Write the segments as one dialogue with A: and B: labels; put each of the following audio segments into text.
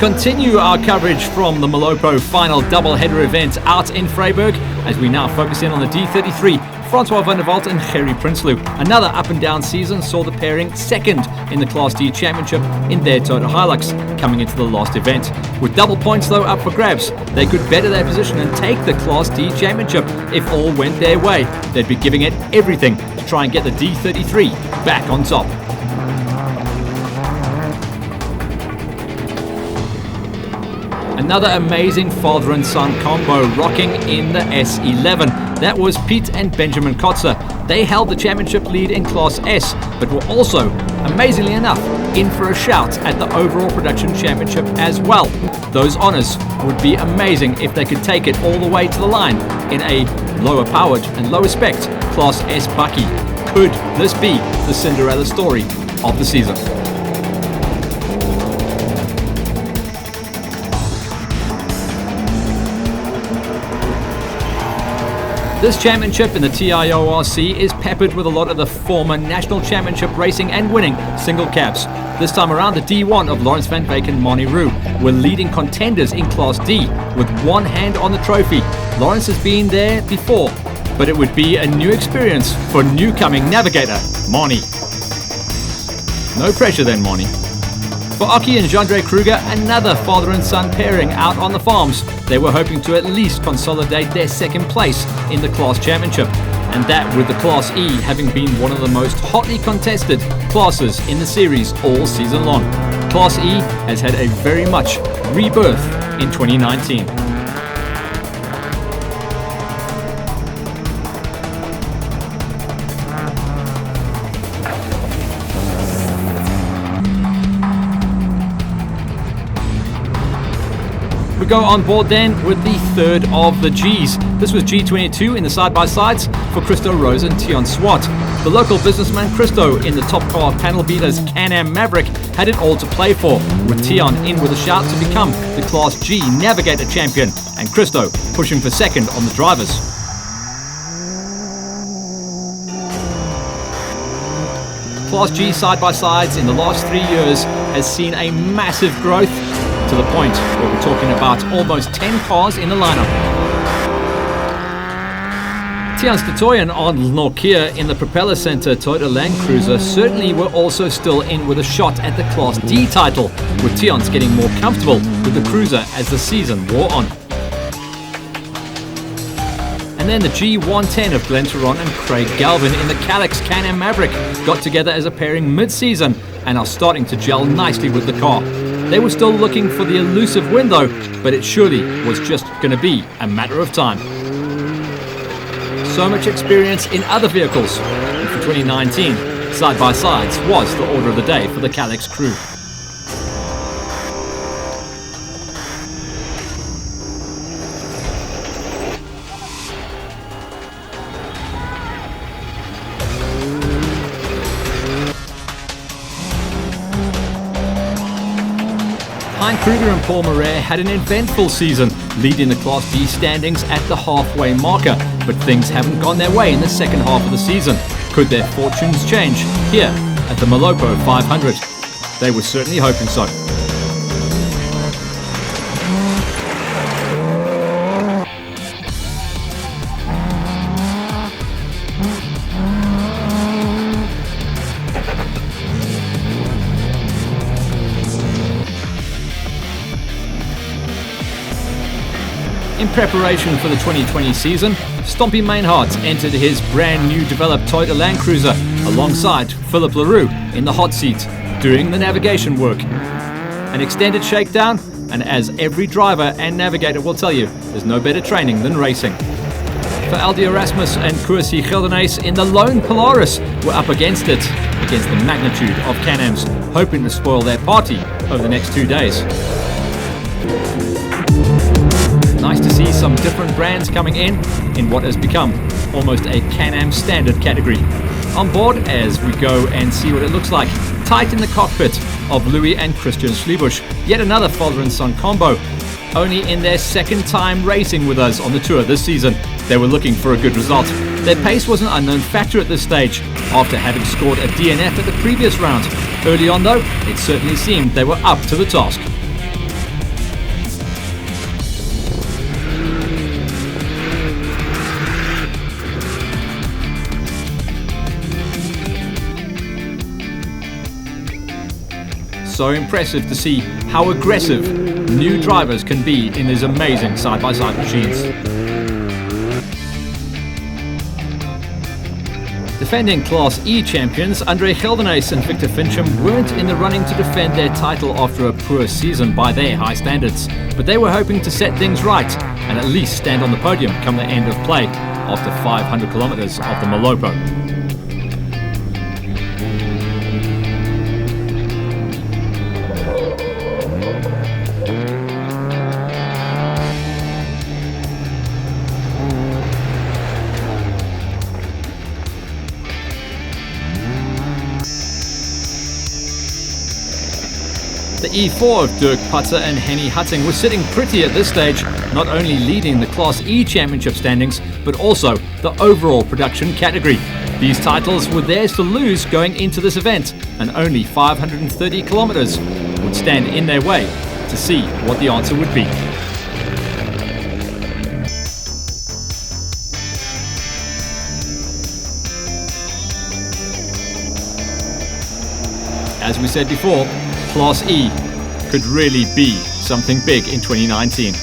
A: continue our coverage from the Molopo final double-header event out in Vryburg as we now focus in on the D33. Francois van der Walt and Gerry Prinsloo. Another up-and-down season saw the pairing second in the Class D Championship in their Toyota Hilux coming into the last event. With double points though up for grabs, they could better their position and take the Class D Championship. If all went their way, they'd be giving it everything to try and get the D33 back on top. Another amazing father and son combo rocking in the S11. That was Pete and Benjamin Kotzer. They held the championship lead in Class S, but were also, amazingly enough, in for a shout at the overall production championship as well. Those honours would be amazing if they could take it all the way to the line in a lower powered and lower spec Class S bucky. Could this be the Cinderella story of the season? This championship in the TIORC is peppered with a lot of the former national championship racing and winning single cabs. This time around, the D1 of Lawrence van Beek and Moni Roo were leading contenders in Class D with one hand on the trophy. Lawrence has been there before, but it would be a new experience for new-coming navigator, Moni. No pressure then, Moni. For Aki and Jandre Kruger, another father and son pairing out on the farms. They were hoping to at least consolidate their second place in the Class Championship, and that with the Class E having been one of the most hotly contested classes in the series all season long. Class E has had a very much rebirth in 2019. We go on board then with the third of the Gs. This was G22 in the side-by-sides for Christo Rose and Tion Swart. The local businessman Christo in the top car panel beaters Can-Am Maverick had it all to play for, with Tion in with a shout to become the Class G Navigator champion, and Christo pushing for second on the drivers. Class G side-by-sides in the last 3 years has seen a massive growth, to the point where we're talking about almost 10 cars in the lineup. Tian Statoyan on Nokia in the Propeller Center Toyota Land Cruiser certainly were also still in with a shot at the Class D title, with Tian's getting more comfortable with the cruiser as the season wore on. And then the G110 of Glenn Turon and Craig Galvin in the Calyx Can-Am Maverick got together as a pairing mid-season and are starting to gel nicely with the car. They were still looking for the elusive win though, but it surely was just going to be a matter of time. So much experience in other vehicles, and for 2019, side-by-sides was the order of the day for the Calyx crew. Hein Kruger and Paul Moret had an eventful season, leading the Class D standings at the halfway marker, but things haven't gone their way in the second half of the season. Could their fortunes change here at the Molopo 500? They were certainly hoping so. In preparation for the 2020 season, Stompy Mainhardt entered his brand new developed Toyota Land Cruiser alongside Philip Leroux in the hot seat doing the navigation work. An extended shakedown, and as every driver and navigator will tell you, there's no better training than racing. For Aldi Erasmus and Koersie Gelderhuis in the lone Polaris were up against it, against the magnitude of Can-Ams, hoping to spoil their party over the next 2 days. Nice to see some different brands coming in what has become almost a Can-Am standard category. On board as we go and see what it looks like. Tight in the cockpit of Louis and Christian Schlebusch. Yet another father and son combo. Only in their second time racing with us on the tour this season, they were looking for a good result. Their pace was an unknown factor at this stage, after having scored a DNF at the previous round. Early on though, it certainly seemed they were up to the task. so impressive to see how aggressive new drivers can be in these amazing side-by-side machines. Defending Class E champions Andre Geldenhuys and Victor Fincham weren't in the running to defend their title after a poor season by their high standards, but they were hoping to set things right and at least stand on the podium come the end of play after 500 kilometers of the Molopo. The E4 of Dirk Putter and Henny Hutting was sitting pretty at this stage, not only leading the Class E championship standings, but also the overall production category. These titles were theirs to lose going into this event, and only 530 kilometers would stand in their way to see what the answer would be. As we said before, Class E could really be something big in 2019.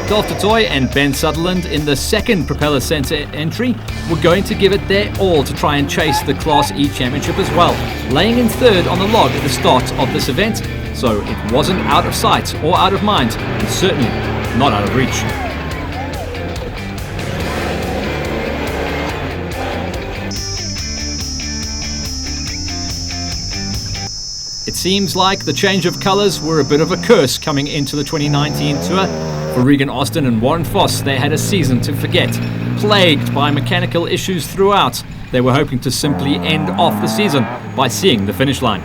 A: Dolph Toy and Ben Sutherland in the second Propeller Center entry were going to give it their all to try and chase the Class E championship as well, laying in third on the log at the start of this event, so it wasn't out of sight or out of mind, and certainly not out of reach. It seems like the change of colours were a bit of a curse coming into the 2019 tour. For Regan Austin and Warren Foss, they had a season to forget. Plagued by mechanical issues throughout, they were hoping to simply end off the season by seeing the finish line.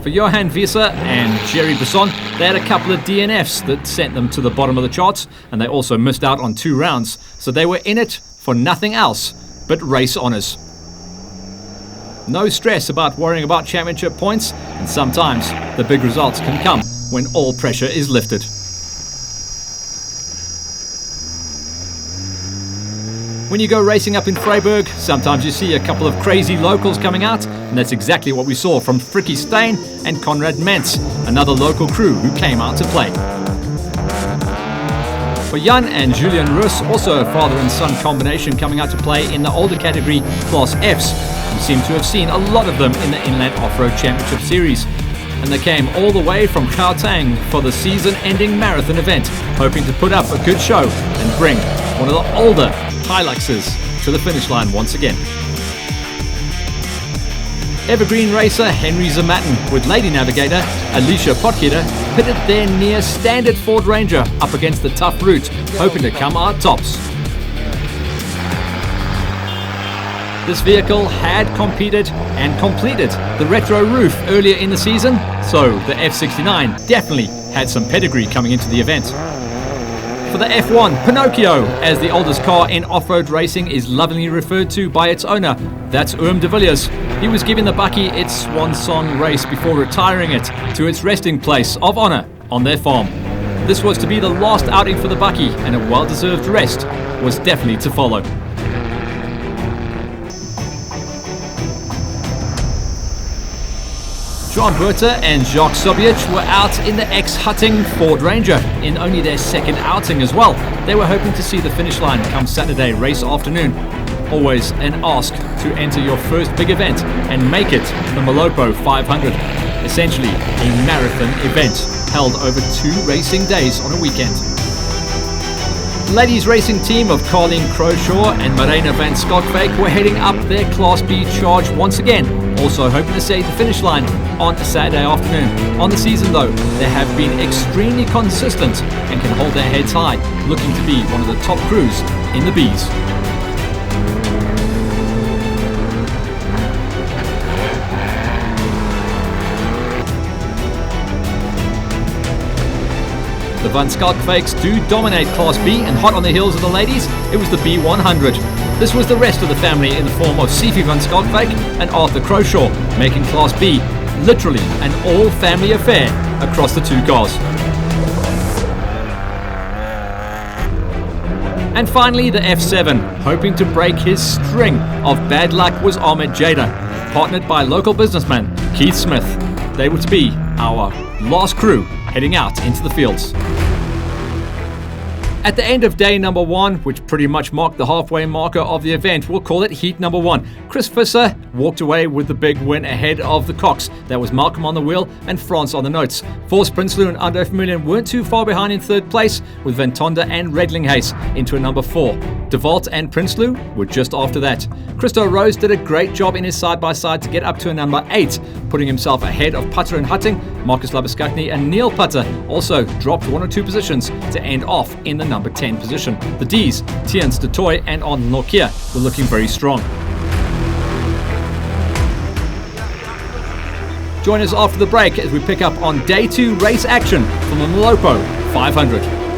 A: For Johan Wieser and Jerry Besson, they had a couple of DNFs that sent them to the bottom of the charts, and they also missed out on 2 rounds, so they were in it for nothing else but race honours. No stress about worrying about championship points, and sometimes the big results can come when all pressure is lifted. When you go racing up in Vryburg, sometimes you see a couple of crazy locals coming out, and that's exactly what we saw from Frikkie Steyn and Konrad Mantz, another local crew who came out to play. For Jan and Julian Rus, also a father and son combination coming out to play in the older category Class Fs. We seem to have seen a lot of them in the Inland Off-Road Championship Series. And they came all the way from Gauteng for the season-ending marathon event, hoping to put up a good show and bring one of the older Hiluxes to the finish line once again. Evergreen racer Henry Zamatin with Lady Navigator Alicia Potgieter pitted their near standard Ford Ranger up against the tough route, hoping to come out tops. This vehicle had competed and completed the retro roof earlier in the season, so the F69 definitely had some pedigree coming into the event. For the F1, Pinocchio, as the oldest car in off-road racing is lovingly referred to by its owner, that's Oom de Villiers. He was giving the Bakkie its swan song race before retiring it to its resting place of honour on their farm. This was to be the last outing for the Bakkie, and a well-deserved rest was definitely to follow. John Berta and Jacques Sobiech were out in the ex-Hutting Ford Ranger in only their second outing as well. They were hoping to see the finish line come Saturday race afternoon. Always an ask to enter your first big event and make it the Molopo 500. Essentially a marathon event held over 2 racing days on a weekend. The ladies racing team of Carleen Croshaw and Marina van Skalkwyk were heading up their Class B charge once again, also hoping to see the finish line on a Saturday afternoon. On the season though, they have been extremely consistent and can hold their heads high, looking to be one of the top crews in the Bs. The Van Skalkwyks do dominate Class B, and hot on the heels of the ladies, it was the B100. This was the rest of the family in the form of Sifi Van Skalkwyk and Arthur Croshaw, making Class B literally an all-family affair across the two cars. And finally, the F7, hoping to break his string of bad luck, was Ahmed Jada, partnered by local businessman Keith Smith. They were to be our last crew heading out into the fields. At the end of day number 1, which pretty much marked the halfway marker of the event, we'll call it heat number 1. Chris Visser walked away with the big win ahead of the Cox. That was Malcolm on the wheel and France on the notes. Force Prinsloo and Ando Vermeulen weren't too far behind in third place, with Van Tonda and Redlinghuis into a number 4. De Vault and Prinsloo were just after that. Christo Rose did a great job in his side-by-side to get up to a number 8, putting himself ahead of Putter and Hutting. Marcus Labuskakny and Neil Putter also dropped 1 or 2 positions to end off in the number 10 position. The D's, Tiens de Toy and On Nokia, were looking very strong. Join us after the break as we pick up on day 2 race action from the Molopo 500.